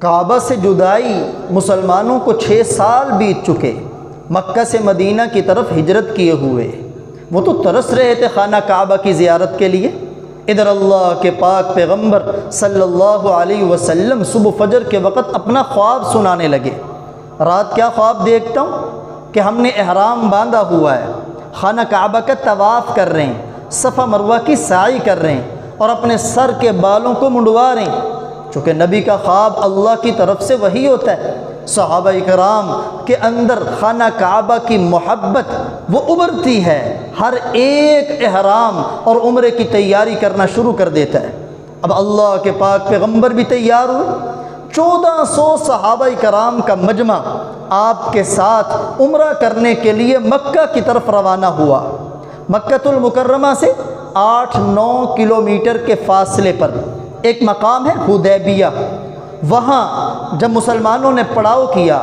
کعبہ سے جدائی مسلمانوں کو 6 سال بیت چکے، مکہ سے مدینہ کی طرف ہجرت کیے ہوئے۔ وہ تو ترس رہے تھے خانہ کعبہ کی زیارت کے لیے۔ ادھر اللہ کے پاک پیغمبر صلی اللہ علیہ وسلم صبح فجر کے وقت اپنا خواب سنانے لگے۔ رات کیا خواب دیکھتا ہوں کہ ہم نے احرام باندھا ہوا ہے، خانہ کعبہ کا طواف کر رہے ہیں، صفا مروہ کی سعی کر رہے ہیں اور اپنے سر کے بالوں کو منڈوا رہے ہیں۔ چونکہ نبی کا خواب اللہ کی طرف سے وحی ہوتا ہے، صحابہ کرام کے اندر خانہ کعبہ کی محبت وہ ابھرتی ہے، ہر ایک احرام اور عمرے کی تیاری کرنا شروع کر دیتا ہے۔ اب اللہ کے پاک پیغمبر بھی تیار ہوئے، 1400 صحابہ کرام کا مجمع آپ کے ساتھ عمرہ کرنے کے لیے مکہ کی طرف روانہ ہوا۔ مکۃ المکرمہ سے 8-9 کلومیٹر کے فاصلے پر ایک مقام ہے حدیبیہ۔ وہاں جب مسلمانوں نے پڑاؤ کیا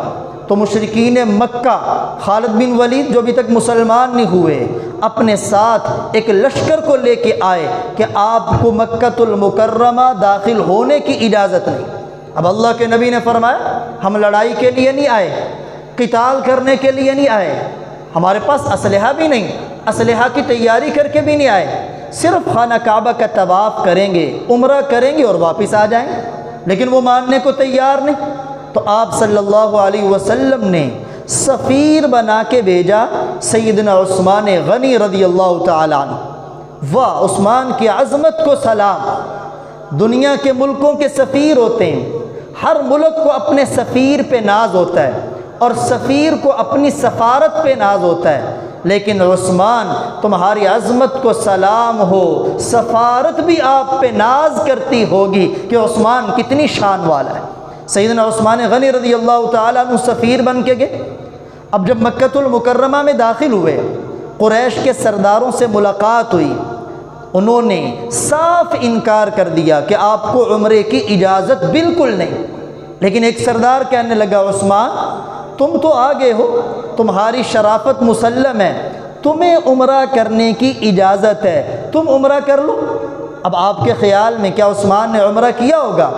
تو مشرکین مکہ خالد بن ولید جو ابھی تک مسلمان نہیں ہوئے اپنے ساتھ ایک لشکر کو لے کے آئے کہ آپ کو مکۃ المکرمہ داخل ہونے کی اجازت نہیں۔ اب اللہ کے نبی نے فرمایا ہم لڑائی کے لیے نہیں آئے، قتال کرنے کے لیے نہیں آئے، ہمارے پاس اسلحہ بھی نہیں، اسلحہ کی تیاری کر کے بھی نہیں آئے، صرف خانہ کعبہ کا طواف کریں گے، عمرہ کریں گے اور واپس آ جائیں۔ لیکن وہ ماننے کو تیار نہیں، تو آپ صلی اللہ علیہ وسلم نے سفیر بنا کے بھیجا سیدنا عثمان غنی رضی اللہ تعالی عنہ۔ واہ، عثمان کی عظمت کو سلام۔ دنیا کے ملکوں کے سفیر ہوتے ہیں، ہر ملک کو اپنے سفیر پہ ناز ہوتا ہے اور سفیر کو اپنی سفارت پہ ناز ہوتا ہے، لیکن عثمان تمہاری عظمت کو سلام ہو، سفارت بھی آپ پہ ناز کرتی ہوگی کہ عثمان کتنی شان والا ہے۔ سیدنا عثمان غنی رضی اللہ تعالیٰ عنہ سفیر بن کے گئے۔ اب جب مکۃ المکرمہ میں داخل ہوئے، قریش کے سرداروں سے ملاقات ہوئی، انہوں نے صاف انکار کر دیا کہ آپ کو عمرے کی اجازت بالکل نہیں۔ لیکن ایک سردار کہنے لگا عثمان تم تو آگے ہو، تمہاری شرافت مسلم ہے، تمہیں عمرہ کرنے کی اجازت ہے، تم عمرہ کر لو۔ اب آپ کے خیال میں کیا عثمان نے عمرہ کیا ہوگا؟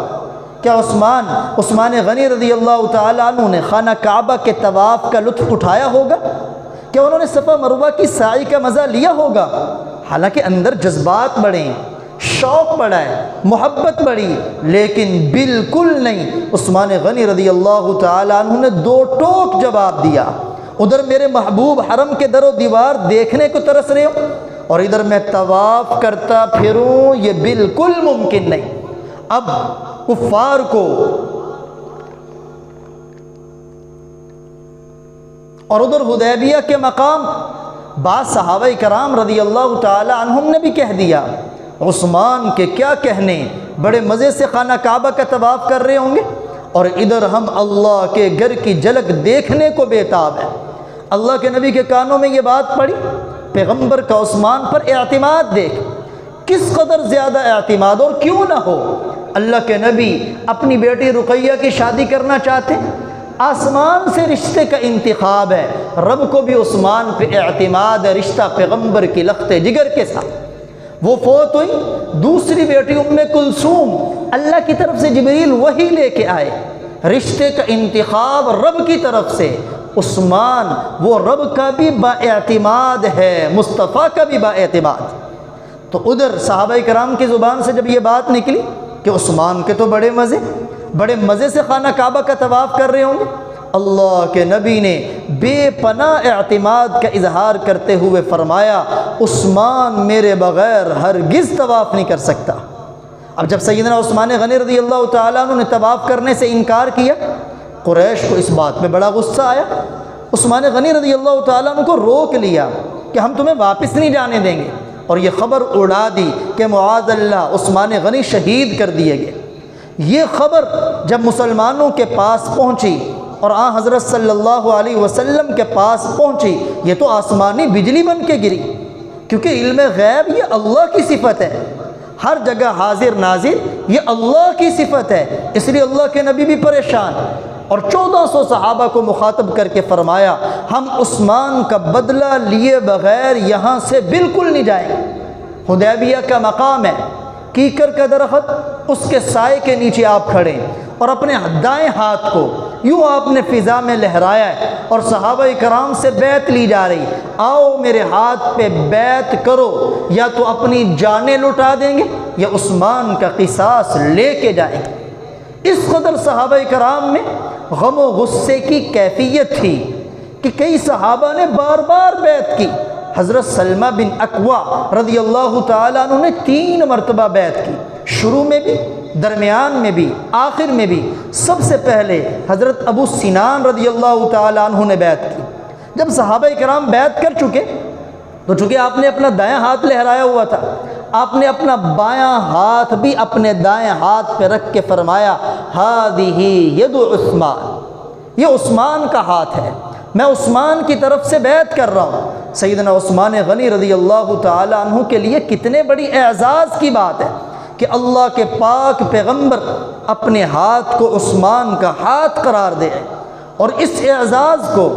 کیا عثمان غنی رضی اللہ تعالیٰ عنہ نے خانہ کعبہ کے طواف کا لطف اٹھایا ہوگا؟ کیا انہوں نے صفا مروہ کی سعی کا مزہ لیا ہوگا؟ حالانکہ اندر جذبات بڑھے ہیں، شوق بڑھا ہے، محبت بڑھی، لیکن بالکل نہیں۔ عثمان غنی رضی اللہ تعالیٰ عنہ نے 2 ٹوک جواب دیا۔ ادھر میرے محبوب حرم کے در و دیوار دیکھنے کو ترس رہے ہو اور ادھر میں طواف کرتا پھروں، یہ بالکل ممکن نہیں۔ اب کفار کو اور ادھر حدیبیہ کے مقام بعض صحابہ کرام رضی اللہ تعالی عنہم نے بھی کہہ دیا عثمان کے کیا کہنے، بڑے مزے سے خانہ کعبہ کا طواف کر رہے ہوں گے اور ادھر ہم اللہ کے گھر کی جھلک دیکھنے کو بےتاب ہے۔ اللہ کے نبی کے کانوں میں یہ بات پڑی، پیغمبر کا عثمان پر اعتماد دیکھ، کس قدر زیادہ اعتماد، اور کیوں نہ ہو۔ اللہ کے نبی اپنی بیٹی رقیہ کی شادی کرنا چاہتے، آسمان سے رشتے کا انتخاب ہے، رب کو بھی عثمان پہ اعتماد ہے، رشتہ پیغمبر کی لخت جگر کے ساتھ۔ وہ فوت ہوئی، دوسری بیٹی ام کلثوم، اللہ کی طرف سے جبریل وحی لے کے آئے، رشتے کا انتخاب رب کی طرف سے۔ عثمان وہ رب کا بھی با اعتماد ہے، مصطفیٰ کا بھی با اعتماد۔ تو ادھر صحابہ کرام کی زبان سے جب یہ بات نکلی کہ عثمان کے تو بڑے مزے سے خانہ کعبہ کا طواف کر رہے ہوں گے، اللہ کے نبی نے بے پناہ اعتماد کا اظہار کرتے ہوئے فرمایا عثمان میرے بغیر ہرگز طواف نہیں کر سکتا۔ اب جب سیدنا عثمان غنی رضی اللہ تعالیٰ عنہ نے طواف کرنے سے انکار کیا، قریش کو اس بات پہ بڑا غصہ آیا، عثمان غنی رضی اللہ تعالیٰ عنہ کو روک لیا کہ ہم تمہیں واپس نہیں جانے دیں گے، اور یہ خبر اڑا دی کہ معاذ اللہ عثمان غنی شہید کر دیے گئے۔ یہ خبر جب مسلمانوں کے پاس پہنچی اور حضرت صلی اللہ علیہ وسلم کے پاس پہنچی، یہ تو آسمانی بجلی بن کے گری، کیونکہ علم غیب یہ اللہ کی صفت ہے، ہر جگہ حاضر ناظر یہ اللہ کی صفت ہے، اس لیے اللہ کے نبی بھی پریشان، اور 1400 صحابہ کو مخاطب کر کے فرمایا ہم عثمان کا بدلہ لیے بغیر یہاں سے بالکل نہیں جائیں۔ حدیبیہ کا مقام ہے، کیکر کا درخت، اس کے سائے کے نیچے آپ کھڑے ہیں، اور اپنے دائیں ہاتھ کو یوں آپ نے فضا میں لہرایا ہے اور صحابہ کرام سے بیعت لی جا رہی، آؤ میرے ہاتھ پہ بیعت کرو، یا تو اپنی جانیں لٹا دیں گے یا عثمان کا قصاص لے کے جائیں گے۔ اس قدر صحابہ کرام میں غم و غصے کی کیفیت تھی کہ کئی صحابہ نے بار بار بیعت کی۔ حضرت سلمہ بن اکوع رضی اللہ تعالیٰ عنہ نے 3 مرتبہ بیعت کی، شروع میں بھی، درمیان میں بھی، آخر میں بھی۔ سب سے پہلے حضرت ابو سنان رضی اللہ تعالیٰ عنہ نے بیعت کی۔ جب صحابہ کرام بیعت کر چکے تو چونکہ آپ نے اپنا دایاں ہاتھ لہرایا ہوا تھا، آپ نے اپنا بایاں ہاتھ بھی اپنے دائیں ہاتھ پہ رکھ کے فرمایا ہذہ ید عثمان، یہ عثمان کا ہاتھ ہے، میں عثمان کی طرف سے بیعت کر رہا ہوں۔ سیدنا عثمان غنی رضی اللہ تعالیٰ عنہ کے لیے کتنے بڑی اعزاز کی بات ہے کہ اللہ کے پاک پیغمبر اپنے ہاتھ کو عثمان کا ہاتھ قرار دے، اور اس اعزاز کو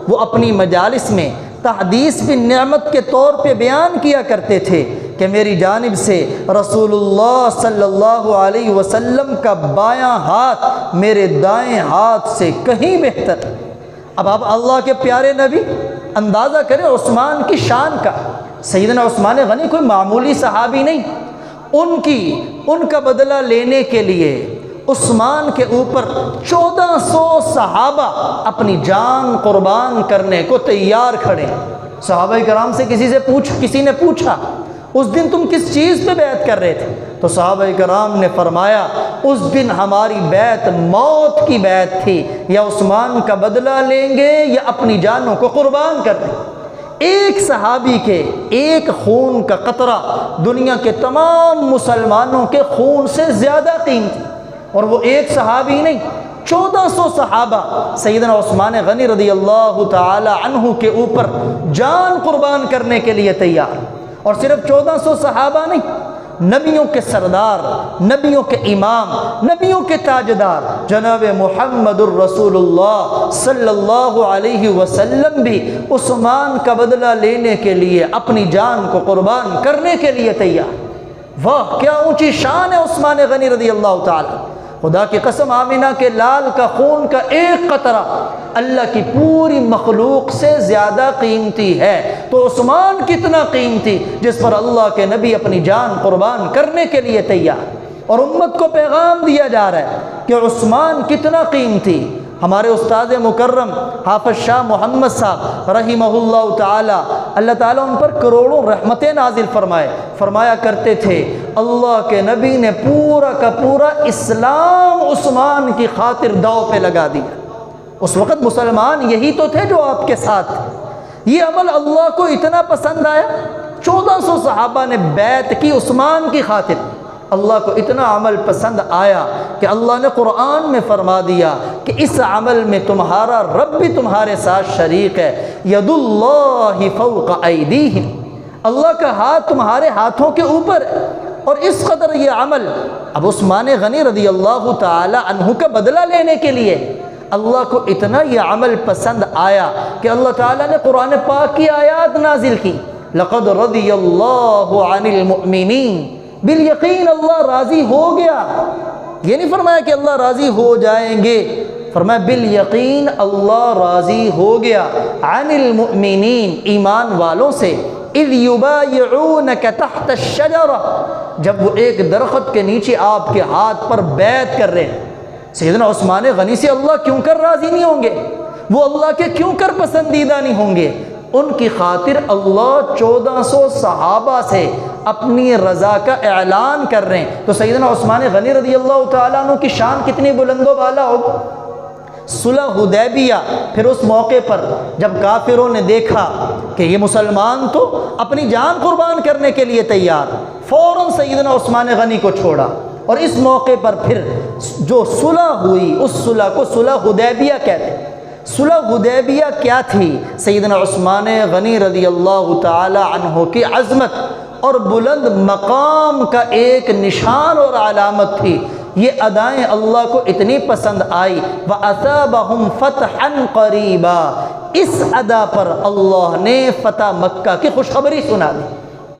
وہ اپنی مجالس میں تحدیث بن نعمت کے طور پہ بیان کیا کرتے تھے کہ میری جانب سے رسول اللہ صلی اللہ علیہ وسلم کا بایاں ہاتھ میرے دائیں ہاتھ سے کہیں بہتر۔ اب آپ اللہ کے پیارے نبی اندازہ کریں عثمان کی شان کا۔ سیدنا عثمان غنی کوئی معمولی صحابی نہیں، ان کا بدلہ لینے کے لیے عثمان کے اوپر 1400 صحابہ اپنی جان قربان کرنے کو تیار کھڑے۔ صحابہ کرام سے کسی نے پوچھا اس دن تم کس چیز پہ بیعت کر رہے تھے؟ تو صحابہ کرام نے فرمایا اس دن ہماری بیعت موت کی بیعت تھی، یا عثمان کا بدلہ لیں گے یا اپنی جانوں کو قربان کر دیں۔ ایک صحابی کے ایک خون کا قطرہ دنیا کے تمام مسلمانوں کے خون سے زیادہ قیمتی، اور وہ ایک صحابی نہیں، 1400 صحابہ سیدنا عثمان غنی رضی اللہ تعالی عنہ کے اوپر جان قربان کرنے کے لیے تیار۔ اور صرف 1400 صحابہ نہیں، نبیوں کے سردار، نبیوں کے امام، نبیوں کے تاجدار جناب محمد الرسول اللہ صلی اللہ علیہ وسلم بھی عثمان کا بدلہ لینے کے لیے اپنی جان کو قربان کرنے کے لیے تیار۔ واہ کیا اونچی شان ہے عثمان غنی رضی اللہ تعالی۔ خدا کی قسم آمینہ کے لال کا خون کا ایک قطرہ اللہ کی پوری مخلوق سے زیادہ قیمتی ہے، تو عثمان کتنا قیمتی جس پر اللہ کے نبی اپنی جان قربان کرنے کے لیے تیار، اور امت کو پیغام دیا جا رہا ہے کہ عثمان کتنا قیمتی۔ ہمارے استاد مکرم حافظ شاہ محمد صاحب رحمہ اللہ تعالی، اللہ تعالیٰ ان پر کروڑوں رحمتیں نازل فرمایا کرتے تھے، اللہ کے نبی نے پورا کا پورا اسلام عثمان کی خاطر داؤ پہ لگا دیا۔ اس وقت مسلمان یہی تو تھے جو آپ کے ساتھ تھے۔ یہ عمل اللہ کو اتنا پسند آیا، 1400 صحابہ نے بیعت کی عثمان کی خاطر، اللہ کو اتنا عمل پسند آیا کہ اللہ نے قرآن میں فرما دیا کہ اس عمل میں تمہارا رب بھی تمہارے ساتھ شریک ہے، ید اللہ فوق ایدیہم، اللہ کا ہاتھ تمہارے ہاتھوں کے اوپر ہے۔ اور اس قدر یہ عمل اب عثمان غنی رضی اللہ تعالی عنہ کا بدلہ لینے کے لیے اللہ کو اتنا یہ عمل پسند آیا کہ اللہ تعالیٰ نے قرآن پاک کی آیات نازل کی، لقد رضی اللہ عن المؤمنین، بالیقین اللہ راضی ہو گیا۔ یہ نہیں فرمایا کہ اللہ راضی ہو جائیں گے، فرمایا بالیقین اللہ راضی ہو گیا، عن المؤمنین ایمان والوں سے، اذ یبایعونک تحت الشجرہ جب وہ ایک درخت کے نیچے آپ کے ہاتھ پر بیعت کر رہے ہیں۔ سیدنا عثمان غنی سے اللہ کیوں کر راضی نہیں ہوں گے؟ وہ اللہ کے کیوں کر پسندیدہ نہیں ہوں گے؟ ان کی خاطر اللہ 1400 صحابہ سے اپنی رضا کا اعلان کر رہے ہیں۔ تو سیدنا عثمان غنی رضی اللہ تعالیٰ عنہ کی شان کتنی بلند و بالا ہوگی۔ صلح حدیبیہ، پھر اس موقع پر جب کافروں نے دیکھا کہ یہ مسلمان تو اپنی جان قربان کرنے کے لیے تیار، فوراً سیدنا عثمان غنی کو چھوڑا، اور اس موقع پر پھر جو صلح ہوئی اس صلح کو صلح حدیبیہ کہتے ہیں۔ صلح حدیبیہ کیا تھی؟ سیدنا عثمان غنی رضی اللہ تعالی عنہ کی عظمت اور بلند مقام کا ایک نشان اور علامت تھی۔ یہ ادائیں اللہ کو اتنی پسند آئی، وَأَثَابَهُمْ فَتْحًا قَرِيبًا، اس ادا پر اللہ نے فتح مکہ کی خوشخبری سنا دی۔